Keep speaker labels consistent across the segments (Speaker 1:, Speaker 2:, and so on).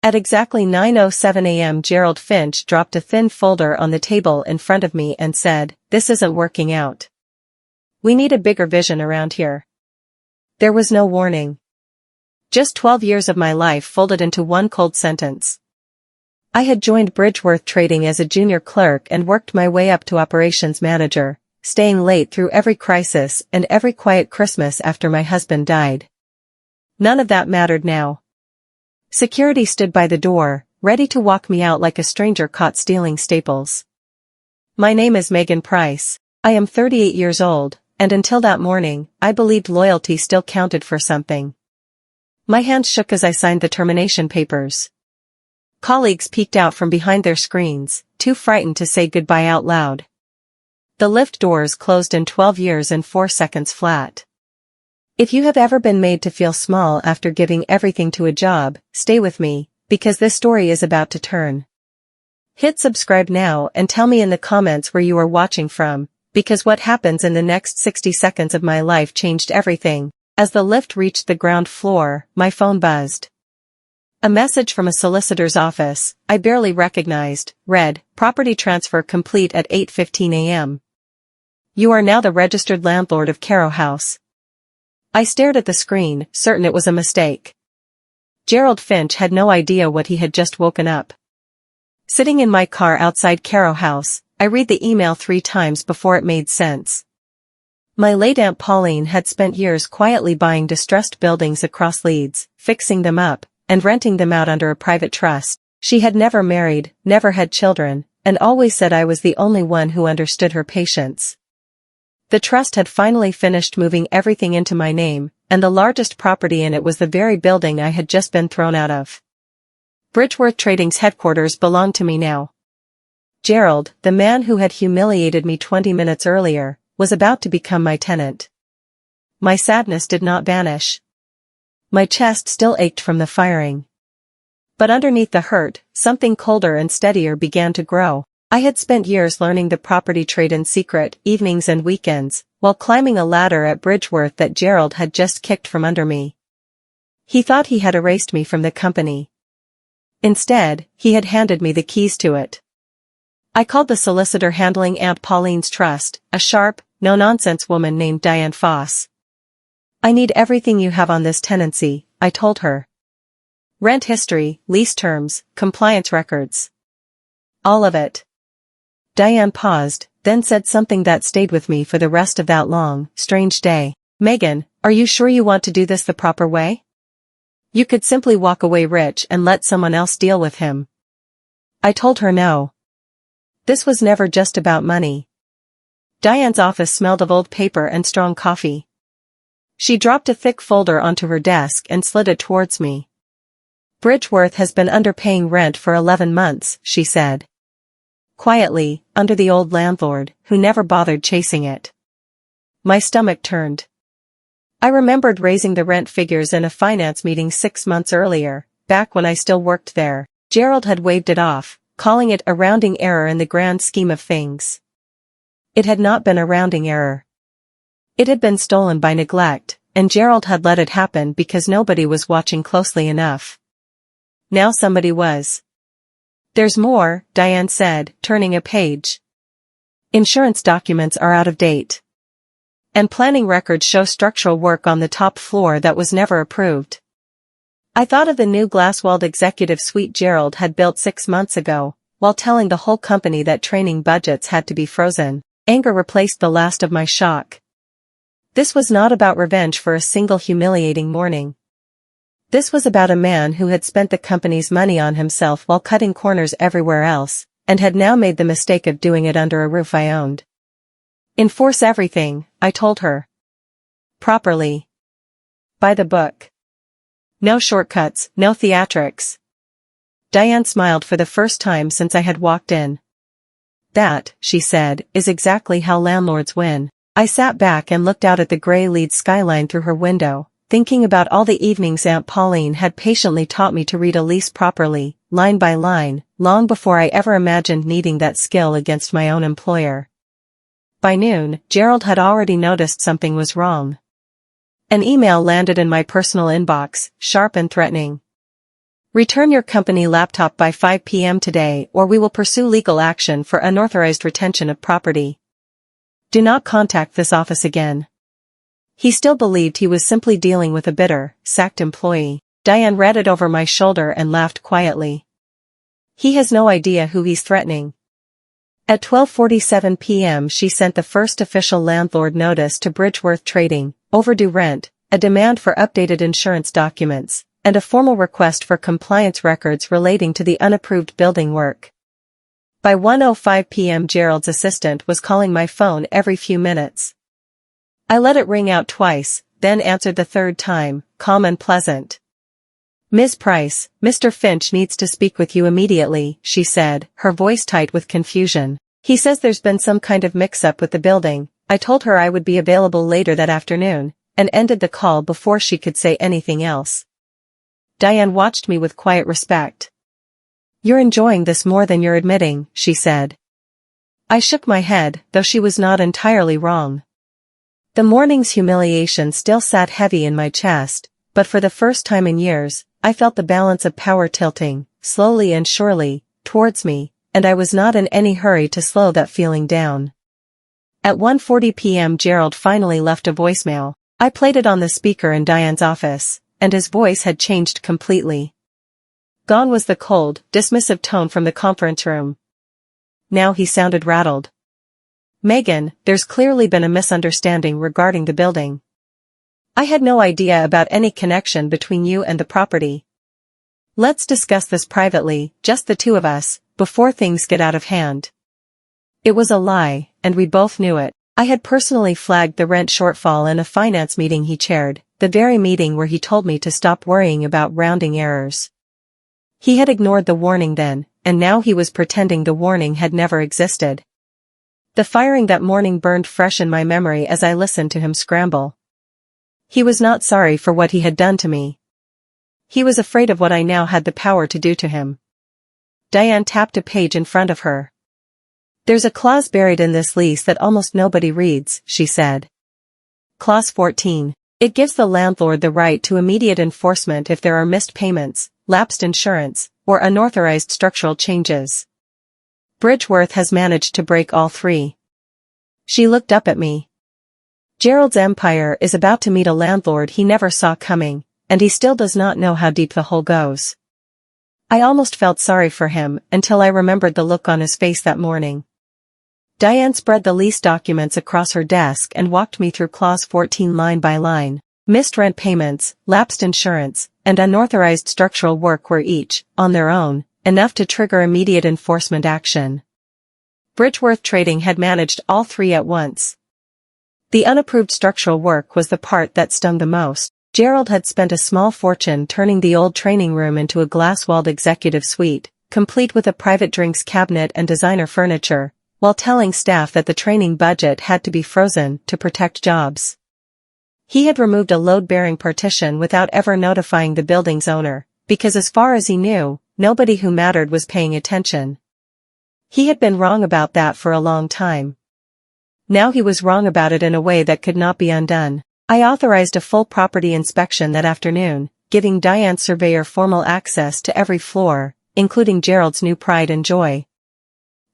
Speaker 1: At exactly 9:07 a.m. Gerald Finch dropped a thin folder on the table in front of me and said, "This isn't working out. We need a bigger vision around here." There was no warning. Just 12 years of my life folded into one cold sentence. I had joined Bridgeworth Trading as a junior clerk and worked my way up to operations manager, staying late through every crisis and every quiet Christmas after my husband died. None of that mattered now. Security stood by the door, ready to walk me out like a stranger caught stealing staples. My name is Megan Pryce. I am 38 years old, and until that morning, I believed loyalty still counted for something. My hands shook as I signed the termination papers. Colleagues peeked out from behind their screens, too frightened to say goodbye out loud. The lift doors closed in 12 years and 4 seconds flat. If you have ever been made to feel small after giving everything to a job, stay with me, because this story is about to turn. Hit subscribe now and tell me in the comments where you are watching from, because what happens in the next 60 seconds of my life changed everything. As the lift reached the ground floor, my phone buzzed. A message from a solicitor's office, I barely recognized, read, "Property transfer complete at 8:15 a.m. You are now the registered landlord of Caro House." I stared at the screen, certain it was a mistake. Gerald Finch had no idea what he had just woken up. Sitting in my car outside Caro House, I read the email 3 times before it made sense. My late Aunt Pauline had spent years quietly buying distressed buildings across Leeds, fixing them up, and renting them out under a private trust. She had never married, never had children, and always said I was the only one who understood her patience. The trust had finally finished moving everything into my name, and the largest property in it was the very building I had just been thrown out of. Bridgeworth Trading's headquarters belonged to me now. Gerald, the man who had humiliated me 20 minutes earlier, was about to become my tenant. My sadness did not vanish. My chest still ached from the firing. But underneath the hurt, something colder and steadier began to grow. I had spent years learning the property trade in secret, evenings and weekends, while climbing a ladder at Bridgeworth that Gerald had just kicked from under me. He thought he had erased me from the company. Instead, he had handed me the keys to it. I called the solicitor handling Aunt Pauline's trust, a sharp, no-nonsense woman named Diane Foss. "I need everything you have on this tenancy," I told her. "Rent history, lease terms, compliance records. All of it." Diane paused, then said something that stayed with me for the rest of that long, strange day. "Megan, are you sure you want to do this the proper way? You could simply walk away rich and let someone else deal with him." I told her no. This was never just about money. Diane's office smelled of old paper and strong coffee. She dropped a thick folder onto her desk and slid it towards me. "Bridgeworth has been underpaying rent for 11 months, she said. Quietly, under the old landlord, who never bothered chasing it. My stomach turned. I remembered raising the rent figures in a finance meeting 6 months earlier, back when I still worked there. Gerald had waved it off, calling it a rounding error in the grand scheme of things. It had not been a rounding error. It had been stolen by neglect, and Gerald had let it happen because nobody was watching closely enough. Now somebody was. "There's more," Diane said, turning a page. "Insurance documents are out of date. And planning records show structural work on the top floor that was never approved." I thought of the new glass-walled executive suite Gerald had built 6 months ago, while telling the whole company that training budgets had to be frozen. Anger replaced the last of my shock. This was not about revenge for a single humiliating morning. This was about a man who had spent the company's money on himself while cutting corners everywhere else, and had now made the mistake of doing it under a roof I owned. "Enforce everything," I told her. "Properly. By the book. No shortcuts, no theatrics." Diane smiled for the first time since I had walked in. "That," she said, "is exactly how landlords win." I sat back and looked out at the grey Leeds skyline through her window, thinking about all the evenings Aunt Pauline had patiently taught me to read a lease properly, line by line, long before I ever imagined needing that skill against my own employer. By noon, Gerald had already noticed something was wrong. An email landed in my personal inbox, sharp and threatening. Return your company laptop by 5 p.m. today or we will pursue legal action for unauthorized retention of property. Do not contact this office again. He still believed he was simply dealing with a bitter, sacked employee. Diane read it over my shoulder and laughed quietly. He has no idea who he's threatening. At 12:47 p.m. she sent the first official landlord notice to Bridgeworth Trading, overdue rent, a demand for updated insurance documents, and a formal request for compliance records relating to the unapproved building work. By 1:05 p.m. Gerald's assistant was calling my phone every few minutes. I let it ring out twice, then answered the third time, calm and pleasant. Ms. Pryce, Mr. Finch needs to speak with you immediately, she said, her voice tight with confusion. He says there's been some kind of mix-up with the building. I told her I would be available later that afternoon, and ended the call before she could say anything else. Diane watched me with quiet respect. You're enjoying this more than you're admitting, she said. I shook my head, though she was not entirely wrong. The morning's humiliation still sat heavy in my chest, but for the first time in years, I felt the balance of power tilting, slowly and surely, towards me, and I was not in any hurry to slow that feeling down. At 1:40 p.m. Gerald finally left a voicemail. I played it on the speaker in Diane's office, and his voice had changed completely. Gone was the cold, dismissive tone from the conference room. Now he sounded rattled. Megan, there's clearly been a misunderstanding regarding the building. I had no idea about any connection between you and the property. Let's discuss this privately, just the two of us, before things get out of hand. It was a lie, and we both knew it. I had personally flagged the rent shortfall in a finance meeting he chaired, the very meeting where he told me to stop worrying about rounding errors. He had ignored the warning then, and now he was pretending the warning had never existed. The firing that morning burned fresh in my memory as I listened to him scramble. He was not sorry for what he had done to me. He was afraid of what I now had the power to do to him. Diane tapped a page in front of her. There's a clause buried in this lease that almost nobody reads, she said. Clause 14. It gives the landlord the right to immediate enforcement if there are missed payments, lapsed insurance, or unauthorized structural changes. Bridgeworth has managed to break all three. She looked up at me. Gerald's empire is about to meet a landlord he never saw coming, and he still does not know how deep the hole goes. I almost felt sorry for him until I remembered the look on his face that morning. Diane spread the lease documents across her desk and walked me through Clause 14 line by line. Missed rent payments, lapsed insurance, and unauthorized structural work were each, on their own, enough to trigger immediate enforcement action. Bridgeworth Trading had managed all three at once. The unapproved structural work was the part that stung the most. Gerald had spent a small fortune turning the old training room into a glass-walled executive suite, complete with a private drinks cabinet and designer furniture, while telling staff that the training budget had to be frozen to protect jobs. He had removed a load-bearing partition without ever notifying the building's owner, because as far as he knew, nobody who mattered was paying attention. He had been wrong about that for a long time. Now he was wrong about it in a way that could not be undone. I authorized a full property inspection that afternoon, giving Diane's surveyor formal access to every floor, including Gerald's new pride and joy.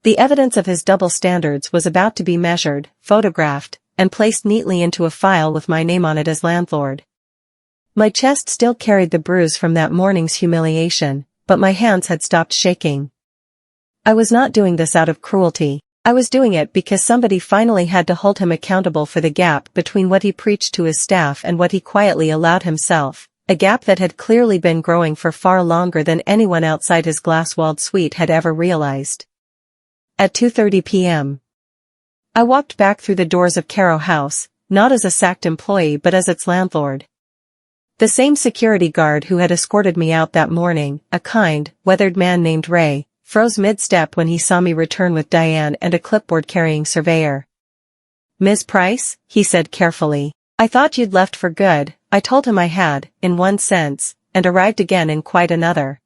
Speaker 1: The evidence of his double standards was about to be measured, photographed, and placed neatly into a file with my name on it as landlord. My chest still carried the bruise from that morning's humiliation, but my hands had stopped shaking. I was not doing this out of cruelty. I was doing it because somebody finally had to hold him accountable for the gap between what he preached to his staff and what he quietly allowed himself, a gap that had clearly been growing for far longer than anyone outside his glass-walled suite had ever realized. At 2:30 p.m. I walked back through the doors of Caro House, not as a sacked employee but as its landlord. The same security guard who had escorted me out that morning, a kind, weathered man named Ray, froze mid-step when he saw me return with Diane and a clipboard-carrying surveyor. Ms. Pryce, he said carefully, I thought you'd left for good. I told him I had, in one sense, and arrived again in quite another.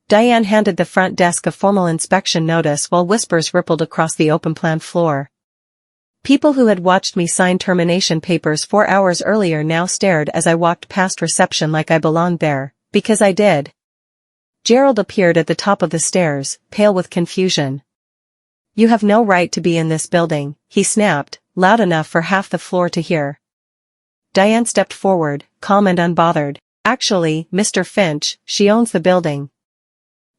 Speaker 1: Diane handed the front desk a formal inspection notice while whispers rippled across the open-plan floor. People who had watched me sign termination papers 4 hours earlier now stared as I walked past reception like I belonged there, because I did. Gerald appeared at the top of the stairs, pale with confusion. "You have no right to be in this building," he snapped, loud enough for half the floor to hear. Diane stepped forward, calm and unbothered. "Actually, Mr. Finch, she owns the building."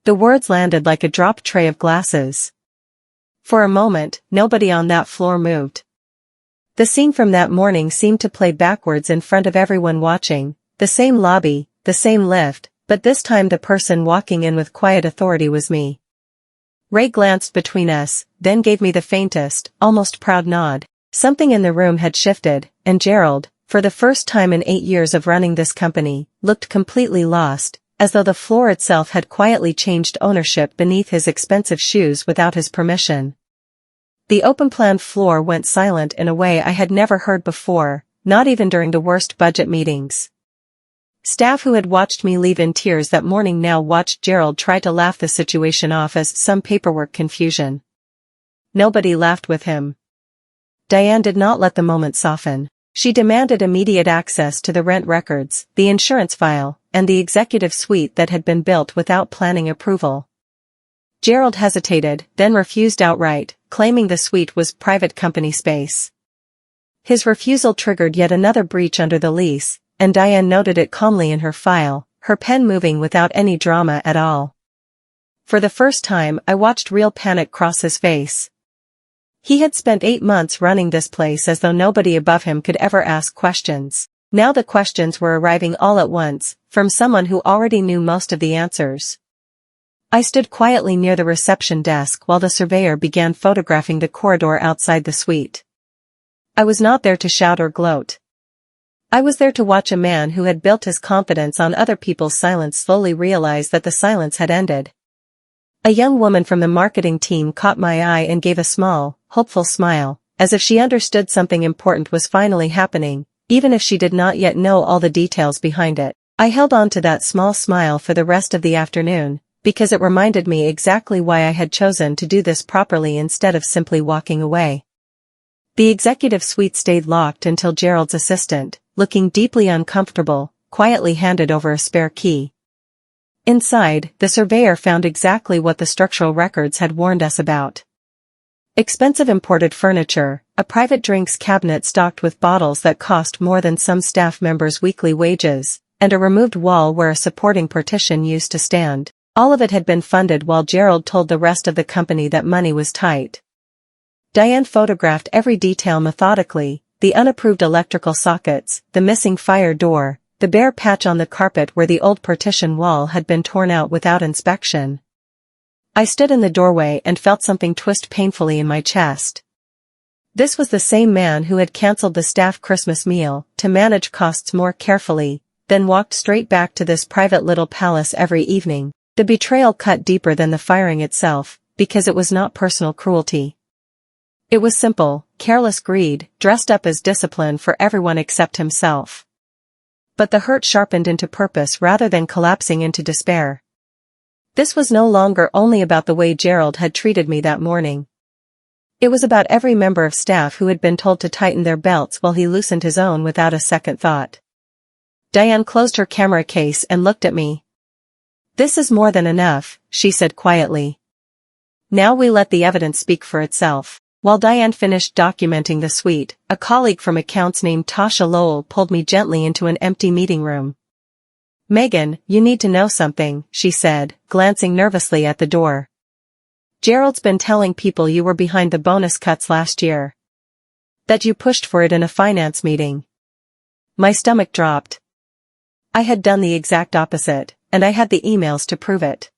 Speaker 1: The words landed like a dropped tray of glasses. For a moment, nobody on that floor moved. The scene from that morning seemed to play backwards in front of everyone watching, the same lobby, the same lift, but this time the person walking in with quiet authority was me. Ray glanced between us, then gave me the faintest, almost proud nod. Something in the room had shifted, and Gerald, for the first time in 8 years of running this company, looked completely lost, as though the floor itself had quietly changed ownership beneath his expensive shoes without his permission. The open-plan floor went silent in a way I had never heard before, not even during the worst budget meetings. Staff who had watched me leave in tears that morning now watched Gerald try to laugh the situation off as some paperwork confusion. Nobody laughed with him. Diane did not let the moment soften. She demanded immediate access to the rent records, the insurance file, and the executive suite that had been built without planning approval. Gerald hesitated, then refused outright, claiming the suite was private company space. His refusal triggered yet another breach under the lease, and Diane noted it calmly in her file, her pen moving without any drama at all. For the first time, I watched real panic cross his face. He had spent 8 months running this place as though nobody above him could ever ask questions. Now the questions were arriving all at once, from someone who already knew most of the answers. I stood quietly near the reception desk while the surveyor began photographing the corridor outside the suite. I was not there to shout or gloat. I was there to watch a man who had built his confidence on other people's silence slowly realize that the silence had ended. A young woman from the marketing team caught my eye and gave a small, hopeful smile, as if she understood something important was finally happening, even if she did not yet know all the details behind it. I held on to that small smile for the rest of the afternoon, because it reminded me exactly why I had chosen to do this properly instead of simply walking away. The executive suite stayed locked until Gerald's assistant, looking deeply uncomfortable, quietly handed over a spare key. Inside, the surveyor found exactly what the structural records had warned us about. Expensive imported furniture, a private drinks cabinet stocked with bottles that cost more than some staff members' weekly wages, and a removed wall where a supporting partition used to stand. All of it had been funded while Gerald told the rest of the company that money was tight. Diane photographed every detail methodically, the unapproved electrical sockets, the missing fire door, the bare patch on the carpet where the old partition wall had been torn out without inspection. I stood in the doorway and felt something twist painfully in my chest. This was the same man who had cancelled the staff Christmas meal to manage costs more carefully, then walked straight back to this private little palace every evening. The betrayal cut deeper than the firing itself, because it was not personal cruelty. It was simple, careless greed, dressed up as discipline for everyone except himself. But the hurt sharpened into purpose rather than collapsing into despair. This was no longer only about the way Gerald had treated me that morning. It was about every member of staff who had been told to tighten their belts while he loosened his own without a second thought. Diane closed her camera case and looked at me. "This is more than enough," she said quietly. "Now we let the evidence speak for itself." While Diane finished documenting the suite, a colleague from accounts named Tasha Lowell pulled me gently into an empty meeting room. "Megan, you need to know something," she said, glancing nervously at the door. "Gerald's been telling people you were behind the bonus cuts last year. That you pushed for it in a finance meeting." My stomach dropped. I had done the exact opposite, and I had the emails to prove it.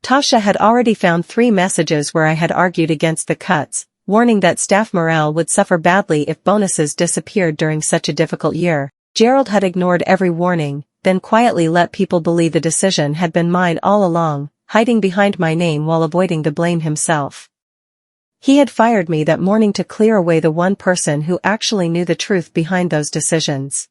Speaker 1: Tasha had already found 3 messages where I had argued against the cuts, warning that staff morale would suffer badly if bonuses disappeared during such a difficult year. Gerald had ignored every warning, then quietly let people believe the decision had been mine all along, hiding behind my name while avoiding the blame himself. He had fired me that morning to clear away the one person who actually knew the truth behind those decisions.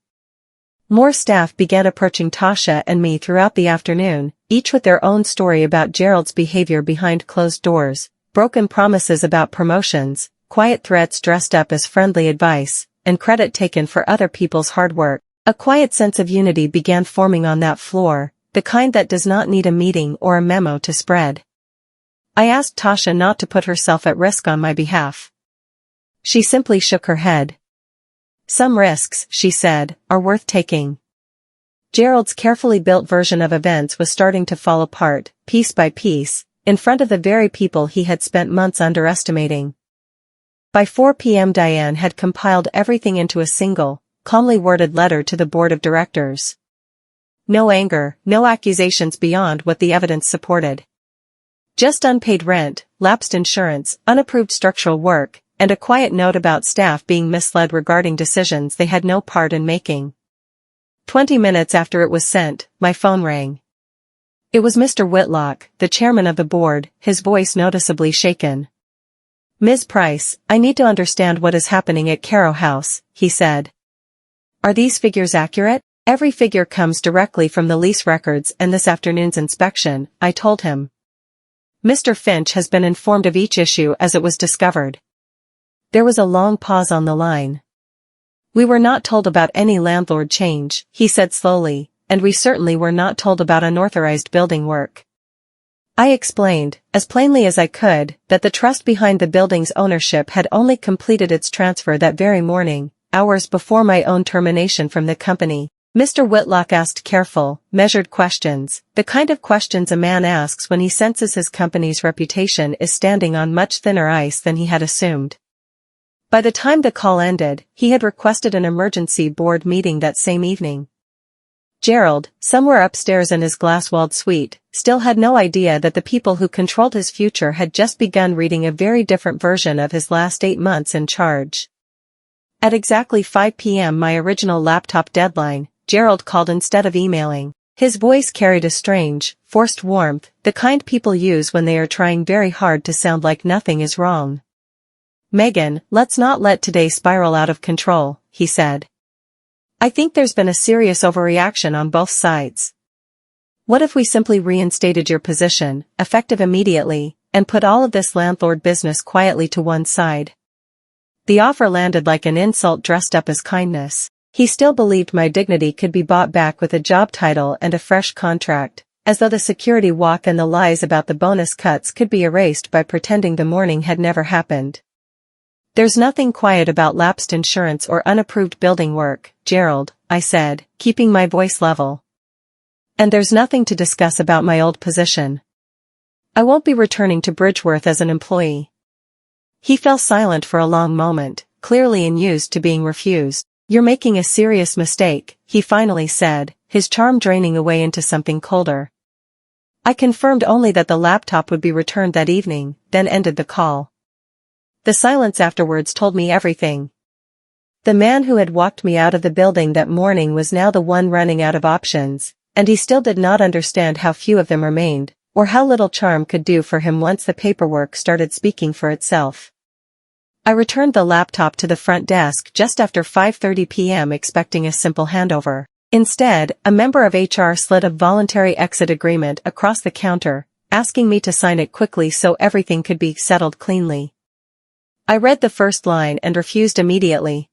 Speaker 1: More staff began approaching Tasha and me throughout the afternoon, each with their own story about Gerald's behavior behind closed doors, broken promises about promotions, quiet threats dressed up as friendly advice, and credit taken for other people's hard work. A quiet sense of unity began forming on that floor, the kind that does not need a meeting or a memo to spread. I asked Tasha not to put herself at risk on my behalf. She simply shook her head. Some risks, she said, are worth taking. Gerald's carefully built version of events was starting to fall apart, piece by piece, in front of the very people he had spent months underestimating. By 4 p.m. Diane had compiled everything into a single, calmly worded letter to the board of directors. No anger, no accusations beyond what the evidence supported. Just unpaid rent, lapsed insurance, unapproved structural work, and a quiet note about staff being misled regarding decisions they had no part in making. 20 minutes after it was sent, my phone rang. It was Mr. Whitlock, the chairman of the board, his voice noticeably shaken. "Ms. Pryce, I need to understand what is happening at Caro House," he said. "Are these figures accurate?" "Every figure comes directly from the lease records and this afternoon's inspection," I told him. "Mr. Finch has been informed of each issue as it was discovered." There was a long pause on the line. "We were not told about any landlord change," he said slowly, "and we certainly were not told about unauthorized building work." I explained, as plainly as I could, that the trust behind the building's ownership had only completed its transfer that very morning, hours before my own termination from the company. Mr. Whitlock asked careful, measured questions, the kind of questions a man asks when he senses his company's reputation is standing on much thinner ice than he had assumed. By the time the call ended, he had requested an emergency board meeting that same evening. Gerald, somewhere upstairs in his glass-walled suite, still had no idea that the people who controlled his future had just begun reading a very different version of his last 8 months in charge. At exactly 5 p.m. my original laptop deadline, Gerald called instead of emailing. His voice carried a strange, forced warmth, the kind people use when they are trying very hard to sound like nothing is wrong. "Megan, let's not let today spiral out of control," he said. "I think there's been a serious overreaction on both sides. What if we simply reinstated your position, effective immediately, and put all of this landlord business quietly to one side?" The offer landed like an insult dressed up as kindness. He still believed my dignity could be bought back with a job title and a fresh contract, as though the security walk and the lies about the bonus cuts could be erased by pretending the morning had never happened. "There's nothing quiet about lapsed insurance or unapproved building work, Gerald," I said, keeping my voice level. "And there's nothing to discuss about my old position. I won't be returning to Bridgeworth as an employee." He fell silent for a long moment, clearly unused to being refused. "You're making a serious mistake," he finally said, his charm draining away into something colder. I confirmed only that the laptop would be returned that evening, then ended the call. The silence afterwards told me everything. The man who had walked me out of the building that morning was now the one running out of options, and he still did not understand how few of them remained, or how little charm could do for him once the paperwork started speaking for itself. I returned the laptop to the front desk just after 5:30 p.m. expecting a simple handover. Instead, a member of HR slid a voluntary exit agreement across the counter, asking me to sign it quickly so everything could be settled cleanly. I read the first line and refused immediately.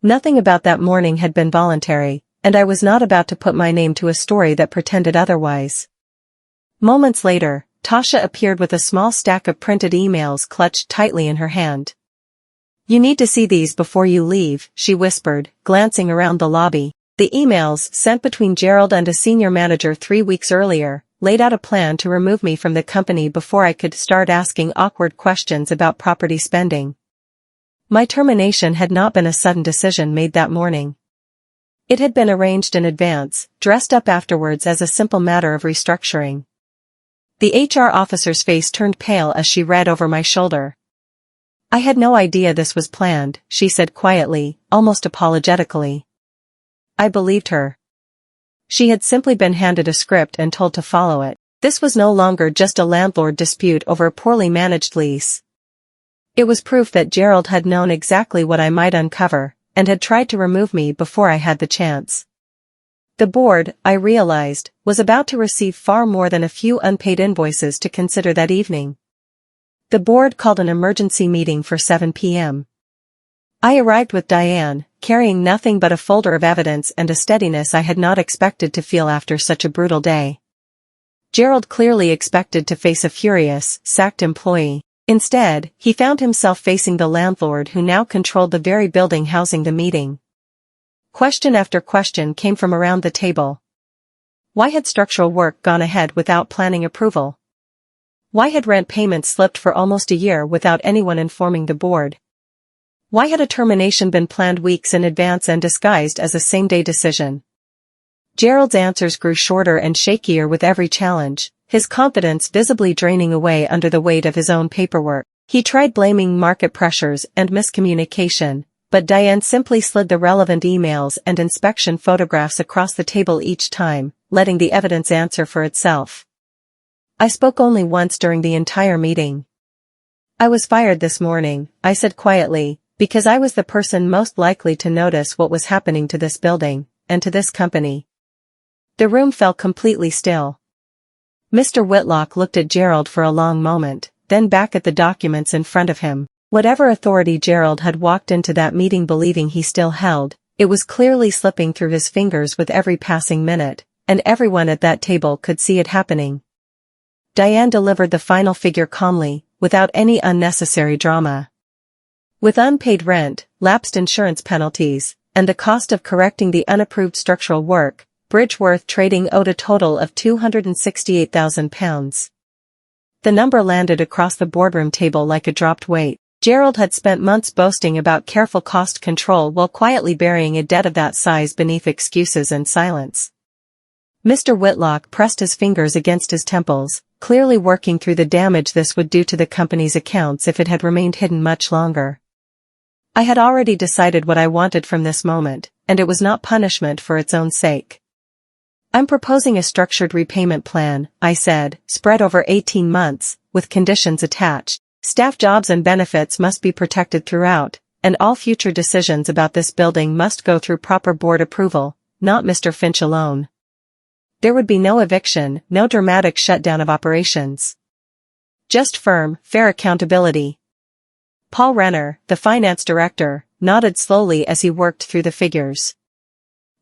Speaker 1: Nothing about that morning had been voluntary, and I was not about to put my name to a story that pretended otherwise. Moments later, Tasha appeared with a small stack of printed emails clutched tightly in her hand. "You need to see these before you leave," she whispered, glancing around the lobby. The emails, sent between Gerald and a senior manager 3 weeks earlier, laid out a plan to remove me from the company before I could start asking awkward questions about property spending. My termination had not been a sudden decision made that morning. It had been arranged in advance, dressed up afterwards as a simple matter of restructuring. The HR officer's face turned pale as she read over my shoulder. "I had no idea this was planned," she said quietly, almost apologetically. I believed her. She had simply been handed a script and told to follow it. This was no longer just a landlord dispute over a poorly managed lease. It was proof that Gerald had known exactly what I might uncover, and had tried to remove me before I had the chance. The board, I realized, was about to receive far more than a few unpaid invoices to consider that evening. The board called an emergency meeting for 7 p.m. I arrived with Diane, carrying nothing but a folder of evidence and a steadiness I had not expected to feel after such a brutal day. Gerald clearly expected to face a furious, sacked employee. Instead, he found himself facing the landlord who now controlled the very building housing the meeting. Question after question came from around the table. Why had structural work gone ahead without planning approval? Why had rent payments slipped for almost a year without anyone informing the board? Why had a termination been planned weeks in advance and disguised as a same-day decision? Gerald's answers grew shorter and shakier with every challenge, his confidence visibly draining away under the weight of his own paperwork. He tried blaming market pressures and miscommunication, but Diane simply slid the relevant emails and inspection photographs across the table each time, letting the evidence answer for itself. I spoke only once during the entire meeting. I was fired this morning, I said quietly, because I was the person most likely to notice what was happening to this building, and to this company. The room fell completely still. Mr. Whitlock looked at Gerald for a long moment, then back at the documents in front of him. Whatever authority Gerald had walked into that meeting believing he still held, it was clearly slipping through his fingers with every passing minute, and everyone at that table could see it happening. Diane delivered the final figure calmly, without any unnecessary drama. With unpaid rent, lapsed insurance penalties, and the cost of correcting the unapproved structural work, Bridgeworth Trading owed a total of £268,000. The number landed across the boardroom table like a dropped weight. Gerald had spent months boasting about careful cost control while quietly burying a debt of that size beneath excuses and silence. Mr. Whitlock pressed his fingers against his temples, clearly working through the damage this would do to the company's accounts if it had remained hidden much longer. I had already decided what I wanted from this moment, and it was not punishment for its own sake. I'm proposing a structured repayment plan, I said, spread over 18 months, with conditions attached. Staff jobs and benefits must be protected throughout, and all future decisions about this building must go through proper board approval, not Mr. Finch alone. There would be no eviction, no dramatic shutdown of operations. Just firm, fair accountability. Paul Renner, the finance director, nodded slowly as he worked through the figures.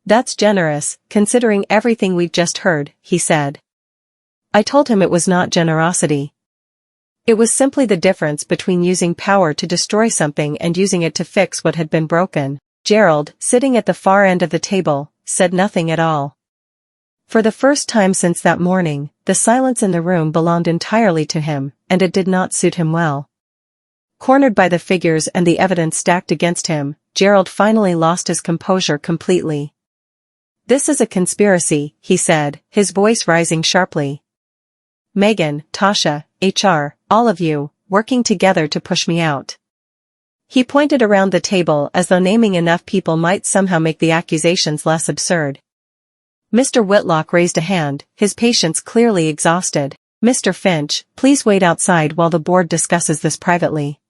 Speaker 1: That's generous, considering everything we've just heard, he said. I told him it was not generosity. It was simply the difference between using power to destroy something and using it to fix what had been broken. Gerald, sitting at the far end of the table, said nothing at all. For the first time since that morning, the silence in the room belonged entirely to him, and it did not suit him well. Cornered by the figures and the evidence stacked against him, Gerald finally lost his composure completely. This is a conspiracy, he said, his voice rising sharply. Megan, Tasha, HR, all of you, working together to push me out. He pointed around the table as though naming enough people might somehow make the accusations less absurd. Mr. Whitlock raised a hand, his patience clearly exhausted. Mr. Finch, please wait outside while the board discusses this privately.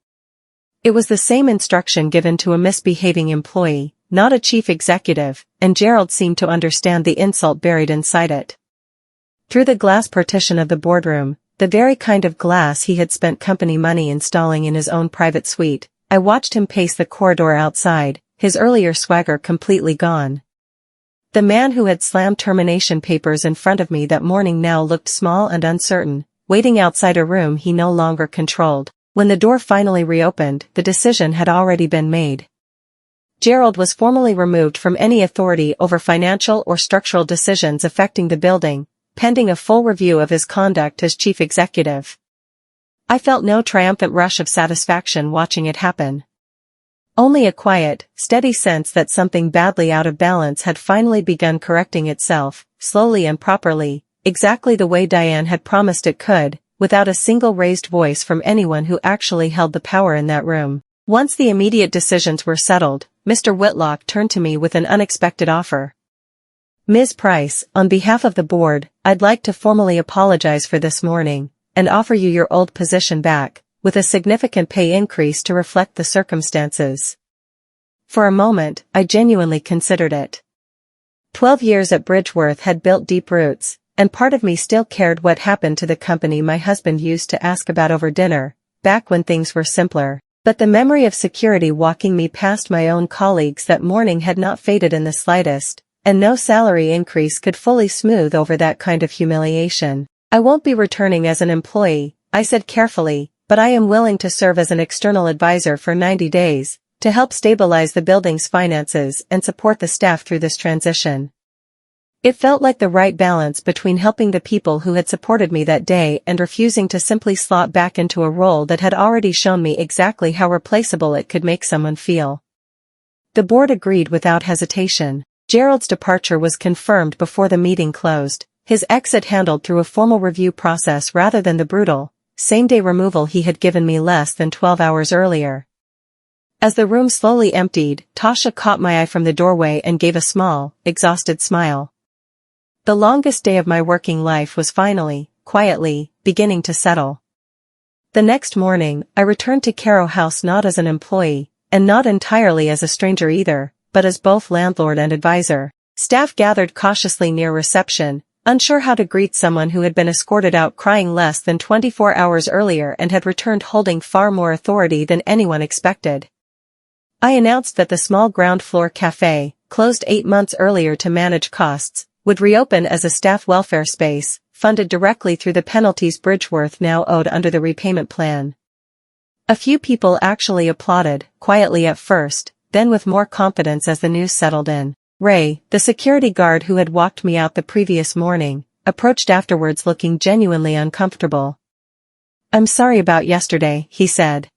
Speaker 1: It was the same instruction given to a misbehaving employee, not a chief executive, and Gerald seemed to understand the insult buried inside it. Through the glass partition of the boardroom, the very kind of glass he had spent company money installing in his own private suite, I watched him pace the corridor outside, his earlier swagger completely gone. The man who had slammed termination papers in front of me that morning now looked small and uncertain, waiting outside a room he no longer controlled. When the door finally reopened, the decision had already been made. Gerald was formally removed from any authority over financial or structural decisions affecting the building, pending a full review of his conduct as chief executive. I felt no triumphant rush of satisfaction watching it happen. Only a quiet, steady sense that something badly out of balance had finally begun correcting itself, slowly and properly, exactly the way Diane had promised it could, without a single raised voice from anyone who actually held the power in that room. Once the immediate decisions were settled, Mr. Whitlock turned to me with an unexpected offer. Ms. Pryce, on behalf of the board, I'd like to formally apologize for this morning, and offer you your old position back, with a significant pay increase to reflect the circumstances. For a moment, I genuinely considered it. 12 years at Bridgeworth had built deep roots, and part of me still cared what happened to the company my husband used to ask about over dinner, back when things were simpler. But the memory of security walking me past my own colleagues that morning had not faded in the slightest, and no salary increase could fully smooth over that kind of humiliation. I won't be returning as an employee, I said carefully, but I am willing to serve as an external advisor for 90 days, to help stabilize the building's finances and support the staff through this transition. It felt like the right balance between helping the people who had supported me that day and refusing to simply slot back into a role that had already shown me exactly how replaceable it could make someone feel. The board agreed without hesitation. Gerald's departure was confirmed before the meeting closed, his exit handled through a formal review process rather than the brutal, same-day removal he had given me less than 12 hours earlier. As the room slowly emptied, Tasha caught my eye from the doorway and gave a small, exhausted smile. The longest day of my working life was finally, quietly, beginning to settle. The next morning, I returned to Caro House not as an employee, and not entirely as a stranger either, but as both landlord and advisor. Staff gathered cautiously near reception, unsure how to greet someone who had been escorted out crying less than 24 hours earlier and had returned holding far more authority than anyone expected. I announced that the small ground-floor cafe, closed 8 months earlier to manage costs, would reopen as a staff welfare space, funded directly through the penalties Bridgeworth now owed under the repayment plan. A few people actually applauded, quietly at first, then with more confidence as the news settled in. Ray, the security guard who had walked me out the previous morning, approached afterwards looking genuinely uncomfortable. "I'm sorry about yesterday," he said.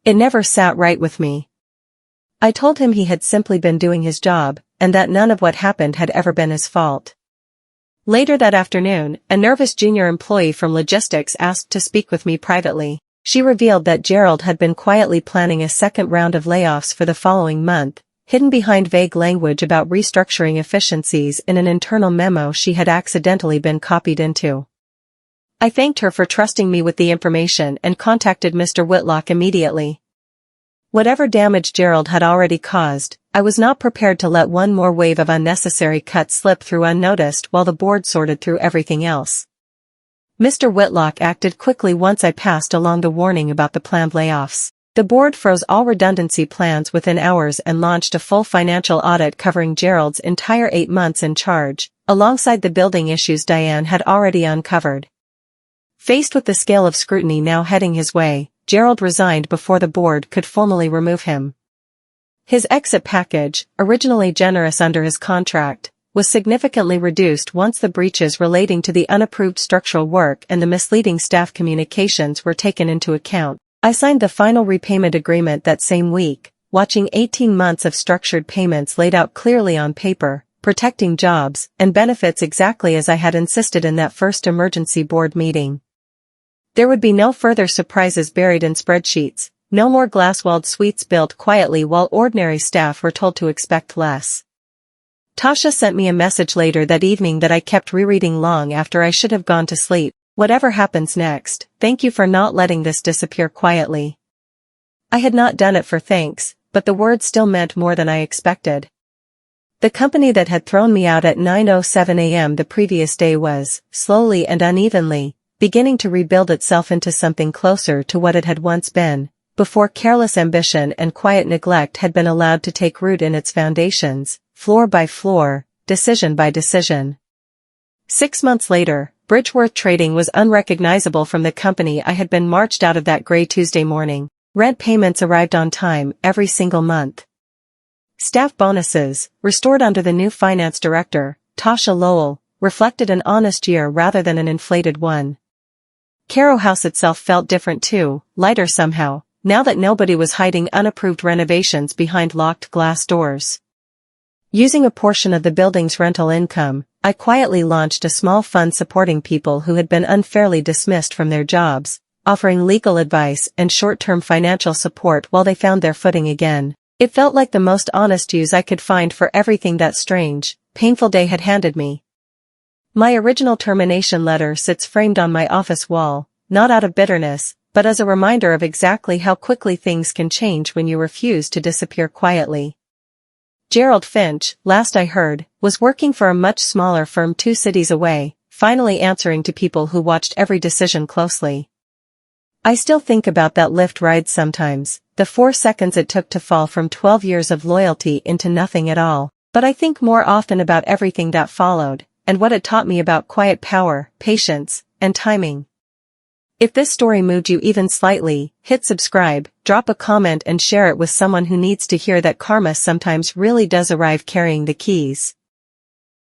Speaker 1: "It never sat right with me." I told him he had simply been doing his job, and that none of what happened had ever been his fault. Later that afternoon, a nervous junior employee from logistics asked to speak with me privately. She revealed that Gerald had been quietly planning a second round of layoffs for the following month, hidden behind vague language about restructuring efficiencies in an internal memo she had accidentally been copied into. I thanked her for trusting me with the information and contacted Mr. Whitlock immediately. Whatever damage Gerald had already caused, I was not prepared to let one more wave of unnecessary cuts slip through unnoticed while the board sorted through everything else. Mr. Whitlock acted quickly once I passed along the warning about the planned layoffs. The board froze all redundancy plans within hours and launched a full financial audit covering Gerald's entire 8 months in charge, alongside the building issues Diane had already uncovered. Faced with the scale of scrutiny now heading his way, Gerald resigned before the board could formally remove him. His exit package, originally generous under his contract, was significantly reduced once the breaches relating to the unapproved structural work and the misleading staff communications were taken into account. I signed the final repayment agreement that same week, watching 18 months of structured payments laid out clearly on paper, protecting jobs and benefits exactly as I had insisted in that first emergency board meeting. There would be no further surprises buried in spreadsheets, no more glass-walled suites built quietly while ordinary staff were told to expect less. Tasha sent me a message later that evening that I kept rereading long after I should have gone to sleep. "Whatever happens next, thank you for not letting this disappear quietly." I had not done it for thanks, but the words still meant more than I expected. The company that had thrown me out at 9:07 a.m. the previous day was, slowly and unevenly, beginning to rebuild itself into something closer to what it had once been, before careless ambition and quiet neglect had been allowed to take root in its foundations, floor by floor, decision by decision. 6 months later, Bridgeworth Trading was unrecognizable from the company I had been marched out of that gray Tuesday morning. Rent payments arrived on time every single month. Staff bonuses, restored under the new finance director, Tasha Lowell, reflected an honest year rather than an inflated one. Caro House itself felt different too, lighter somehow, now that nobody was hiding unapproved renovations behind locked glass doors. Using a portion of the building's rental income, I quietly launched a small fund supporting people who had been unfairly dismissed from their jobs, offering legal advice and short-term financial support while they found their footing again. It felt like the most honest use I could find for everything that strange, painful day had handed me. My original termination letter sits framed on my office wall, not out of bitterness, but as a reminder of exactly how quickly things can change when you refuse to disappear quietly. Gerald Finch, last I heard, was working for a much smaller firm 2 cities away, finally answering to people who watched every decision closely. I still think about that Lyft ride sometimes, the 4 seconds it took to fall from 12 years of loyalty into nothing at all. But I think more often about everything that followed, and what it taught me about quiet power, patience, and timing. If this story moved you even slightly, hit subscribe, drop a comment and share it with someone who needs to hear that karma sometimes really does arrive carrying the keys.